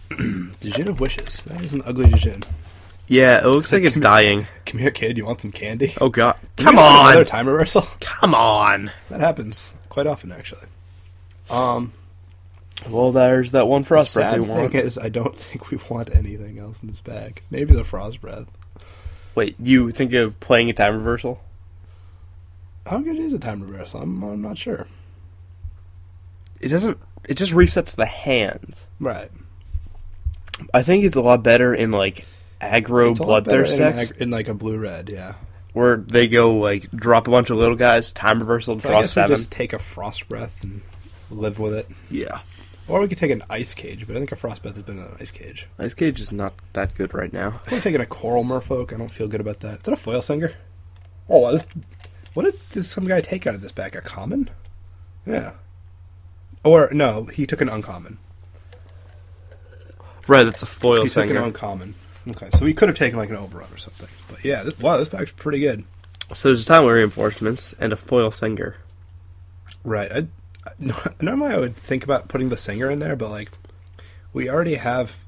Djinn of Wishes. That is an ugly Djinn. Yeah, it looks like it's dying. Come here, kid. You want some candy? Oh, God. Can Come we have on! Another time reversal? Come on! That happens quite often, actually. Well, there's that one frost breath Sad we want. thing is, I don't think we want anything else in this bag. Maybe the frost breath. Wait, you think of playing a time reversal? How good is a time reversal? I'm not sure. It doesn't... It just resets the hands. Right. I think it's a lot better in, like, aggro It's a lot bloodthirst better decks. in like a blue-red, yeah. Where they go, like, drop a bunch of little guys, time reversal, So draw I guess we 7. just take a frost breath and live with it. Yeah. Or we could take an ice cage, but I think a frost breath has been an ice cage. Ice Cage is not that good right now. I'm taking a coral merfolk. I don't feel good about that. Is that a foil singer? Oh, what did some guy take out of this pack? A common? Yeah. Or, no, he took an uncommon. Right, that's a foil He took singer. an uncommon. Okay, so we could have taken like an overrun or something. But yeah, this pack's pretty good. So there's time reinforcements and a foil singer. Right. Normally I would think about putting the singer in there, but like, we already have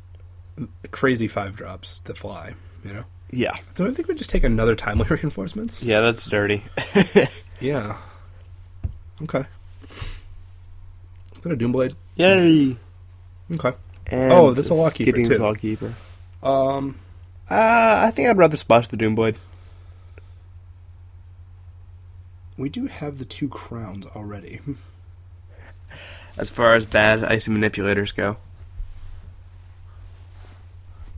crazy 5-drops to fly, you know? Yeah. So I think we just take another timely reinforcements. Yeah, that's dirty. Yeah. Okay. Is that a Doomblade? Yay! Okay. And this is a Lockkeeper, Gideon's too. Lockkeeper. I think I'd rather splash the Doomblade. We do have the 2 crowns already. As far as bad icy manipulators go.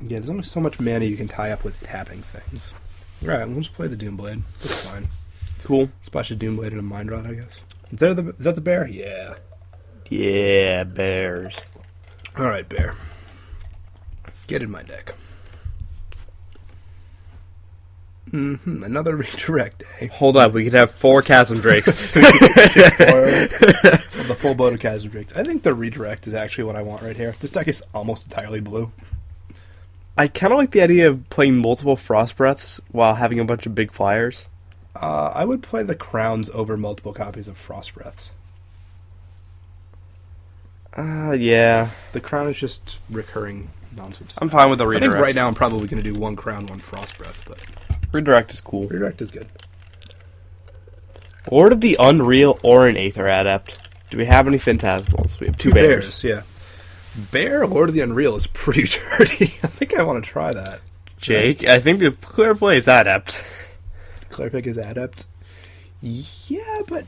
Yeah, there's only so much mana you can tie up with tapping things. Alright, we'll just play the Doomblade. That's fine. Cool. Splash a Doomblade and a Mind Rod, I guess. Is that the bear? Yeah. Yeah, bears. Alright, bear. Get in my deck. Another redirect, eh? Hold up, we could have 4 Chasm Drakes. The full boat of Chasm Drakes. I think the redirect is actually what I want right here. This deck is almost entirely blue. I kind of like the idea of playing multiple Frost Breaths while having a bunch of big flyers. I would play the crowns over multiple copies of Frost Breaths. Yeah. The crown is just recurring nonsense. I'm fine with the I redirect. think right now I'm probably going to do 1 crown, 1 Frost Breath, but Redirect is cool. redirect is good. Or the Unreal or an Aether Adept. Do we have any Phantasmals? We have 2 bears. Yeah. Bear Lord of the Unreal is pretty dirty. I think I want to try that. Jake, I think the clear play is Adept. Clear pick is Adept. Yeah, but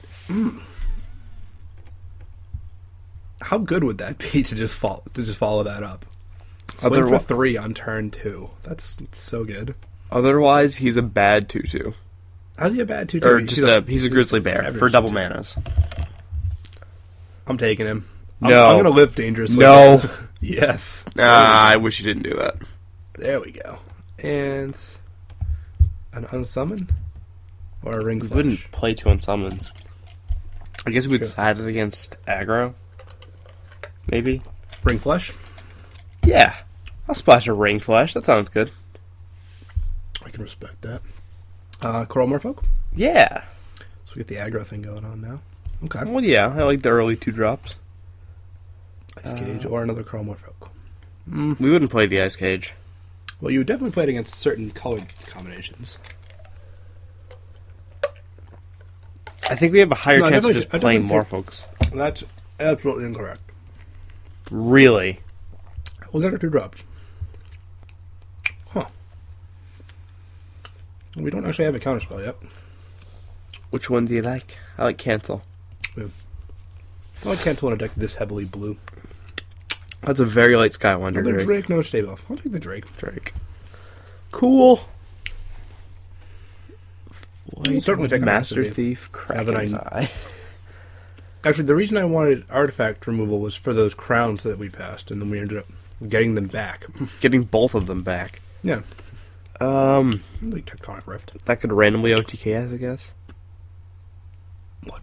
how good would that be to just follow that up? Swing for 3 on turn 2. That's so good. Otherwise, he's a bad 2/2. How's he a bad 2/2? Or he's a grizzly bear for double manas. I'm taking him. No. I'm going to live dangerously. No. Yes. I wish you didn't do that. There we go. And an unsummon? Or a ring We flash? wouldn't play 2 unsummons. I guess we'd side it against aggro. Maybe. Ring flash? Yeah. I'll splash a ring flash. That sounds good. I can respect that. Coral Merfolk? Yeah. So we get the aggro thing going on now. Okay. Well, yeah. I like the early 2 drops. Ice Cage or another Coral Merfolk. We wouldn't play the Ice Cage. Well, you would definitely play it against certain colored combinations. I think we have a higher No, I chance of definitely- just I playing definitely more think- folks. That's absolutely incorrect. Really? We'll get our 2 drops. Huh. We don't actually have a counterspell yet. Which one do you like? I like Cancel. Yeah. I can't tell in a deck this heavily blue. That's a very light Skywinder Another Drake. Drake, no stave off. I'll take the Drake. Cool. We'll certainly take a Master Master Thief, Kraken's Eye. Actually, the reason I wanted artifact removal was for those crowns that we passed, and then we ended up getting them back. Getting both of them back. Yeah. Like Tectonic Rift. That could randomly OTK us, I guess. What?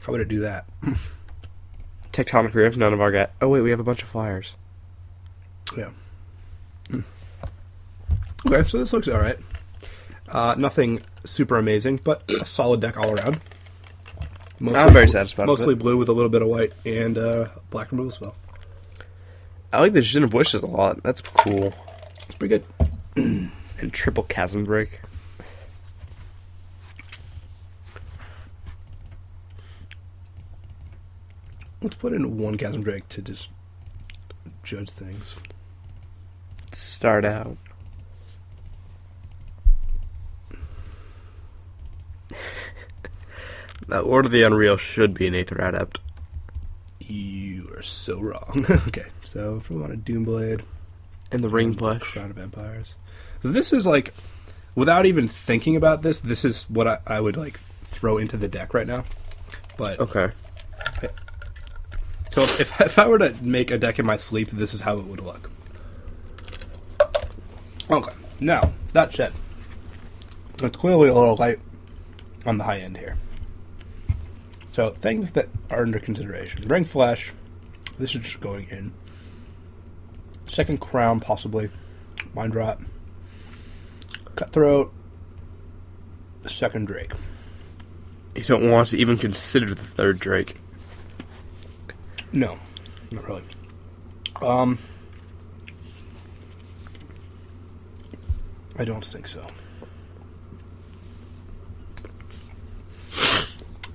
How would it do that? Tectonic Rift, none of our guys. Oh, wait, we have a bunch of flyers. Yeah. Okay, so this looks alright. Nothing super amazing, but a solid deck all around. I'm very satisfied with Mostly it. blue with a little bit of white and black removal spell. I like the Jin of Wishes a lot. That's cool. It's pretty good. And triple Chasm Break. Let's put in one Chasm Drake to just judge things. Start out. Now, Lord of the Unreal should be an Aether Adept. You are so wrong. Okay, so if we want a Doomblade... And the Ring Flesh. Crown of Empires. This is like, without even thinking about this, this is what I would like throw into the deck right now. But Okay. So if I were to make a deck in my sleep, this is how it would look. Okay, now, that said, it's clearly a little light on the high end here. So, things that are under consideration. Ring Flesh, this is just going in. Second Crown, possibly. Mind Rot. Cutthroat. Second Drake. You don't want to even consider the third Drake. No, not really. I don't think so.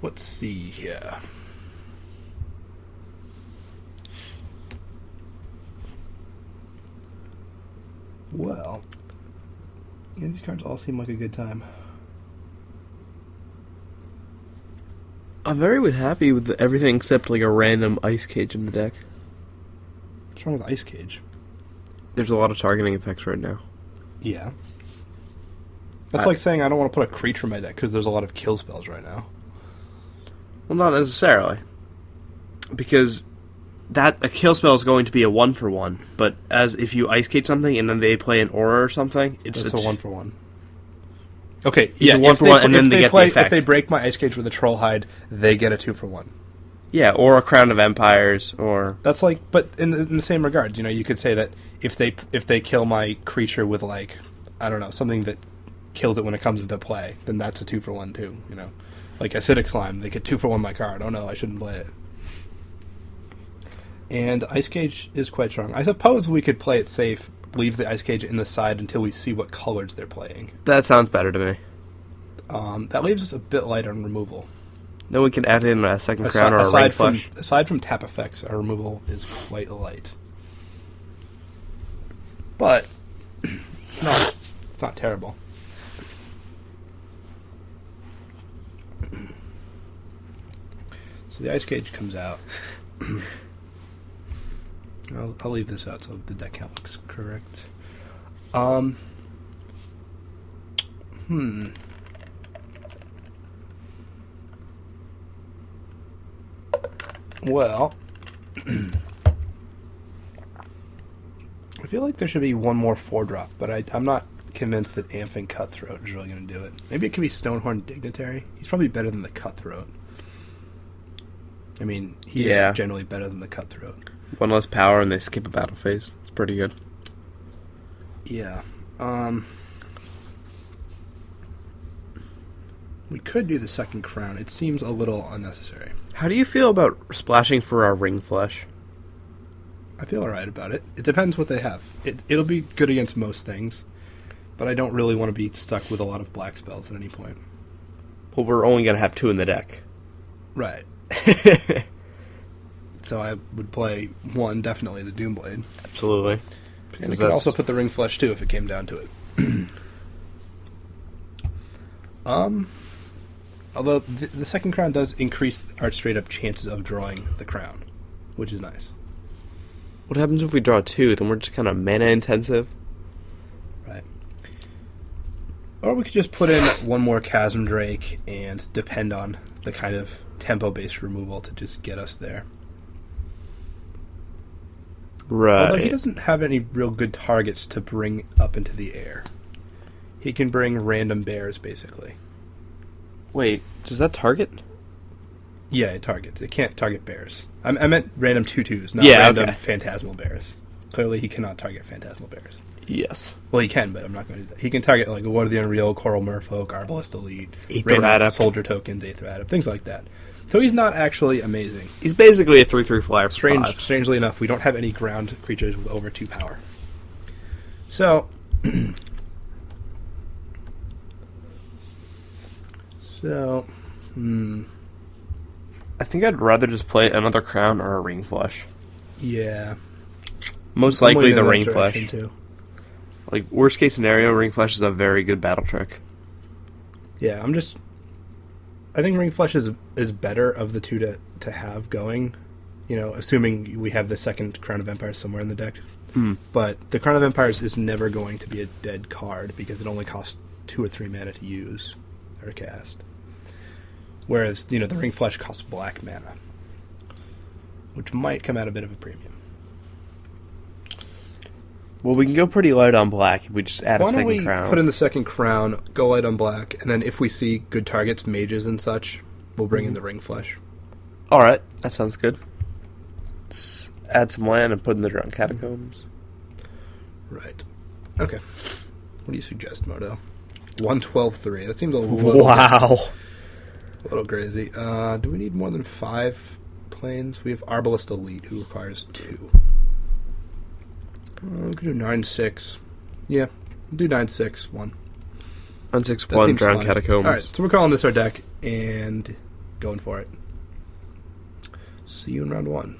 Let's see here. Well, yeah, these cards all seem like a good time. I'm very happy with everything except like a random Ice Cage in the deck. What's wrong with Ice Cage? There's a lot of targeting effects right now. Yeah. That's like saying I don't want to put a creature in my deck because there's a lot of kill spells right now. Well, not necessarily. Because a kill spell is going to be a 1-for-1, but as if you Ice Cage something and then they play an aura or something, it's a 1-for-1. Okay, it's a 1-for-1 and then they get the effect. If they break my Ice Cage with a Troll Hide, they get a 2-for-1. Yeah, or a Crown of Empires, or... That's like, but in the same regards, you know, you could say that if they kill my creature with, like, I don't know, something that kills it when it comes into play, then that's a 2-for-1 too, you know. Like Acidic Slime, they could 2-for-1 my card. Oh no, I shouldn't play it. And Ice Cage is quite strong. I suppose we could play it safe, leave the Ice Cage in the side until we see what colors they're playing. That sounds better to me. That leaves us a bit light on removal. Then we can add in a second crown or a Ring Flesh. Aside from tap effects, our removal is quite light. But it's not terrible. So the Ice Cage comes out. I'll leave this out so the deck count looks correct. Well, I feel like there should be one more 4-drop, but I'm not convinced that Amphing Cutthroat is really going to do it. Maybe it could be Stonehorn Dignitary. He's probably better than the Cutthroat. I mean, he's generally better than the Cutthroat. One less power and they skip a battle phase. It's pretty good. Yeah. We could do the second crown. It seems a little unnecessary. How do you feel about splashing for our Ring Flesh? I feel alright about it. It depends what they have. It'll be good against most things, but I don't really want to be stuck with a lot of black spells at any point. Well, we're only going to have 2 in the deck. Right. So I would play one, definitely the Doomblade. Absolutely. And I could also put the Ring Flesh too if it came down to it. Although the second crown does increase our straight up chances of drawing the crown, which is nice. What happens if we draw 2? Then we're just kind of mana intensive. Right. Or we could just put in one more Chasm Drake and depend on the kind of tempo-based removal to just get us there. Right. Although he doesn't have any real good targets to bring up into the air. He can bring random bears, basically. Wait, does that target? Yeah, it targets. It can't target bears. I meant random 2/2s, not random phantasmal bears. Clearly he cannot target phantasmal bears. Yes. Well, he can, but I'm not going to do that. He can target, like, Lord of the Unreal, Coral Merfolk, Arbalest Elite, Aether random Adept. Soldier Tokens, Aether Adept, things like that. So he's not actually amazing. He's basically a 3/3 flyer for 5. Strangely enough, we don't have any ground creatures with over 2 power. So, I think I'd rather just play another Crown or a Ring Flush. Yeah. Most I'm likely leaning the in that Ring direction, Flush. too. Like, worst case scenario, Ring Flush is a very good battle trick. Yeah, I think Ring Flush is better of the two to have going, assuming we have the second Crown of Empires somewhere in the deck. But the Crown of Empires is never going to be a dead card because it only costs 2 or 3 mana to use or to cast. Whereas, the Ring Flush costs black mana, which might come at a bit of a premium. Well, we can go pretty light on black if we just add a Why don't second we Crown. put in the second Crown, go light on black, and then if we see good targets, mages and such, we'll bring in the Ring Flush. Alright, that sounds good. Let's add some land and put in the Drowned Catacombs. Right. Okay. What do you suggest, Moto? 112-3. That seems a little a little crazy. Do we need more than 5 planes? We have Arbalest Elite, who requires 2. We could do 9-6. Yeah, we'll do 9-6-1. 9/6/1 Drowned Catacombs. Alright, so we're calling this our deck and going for it. See you in round 1.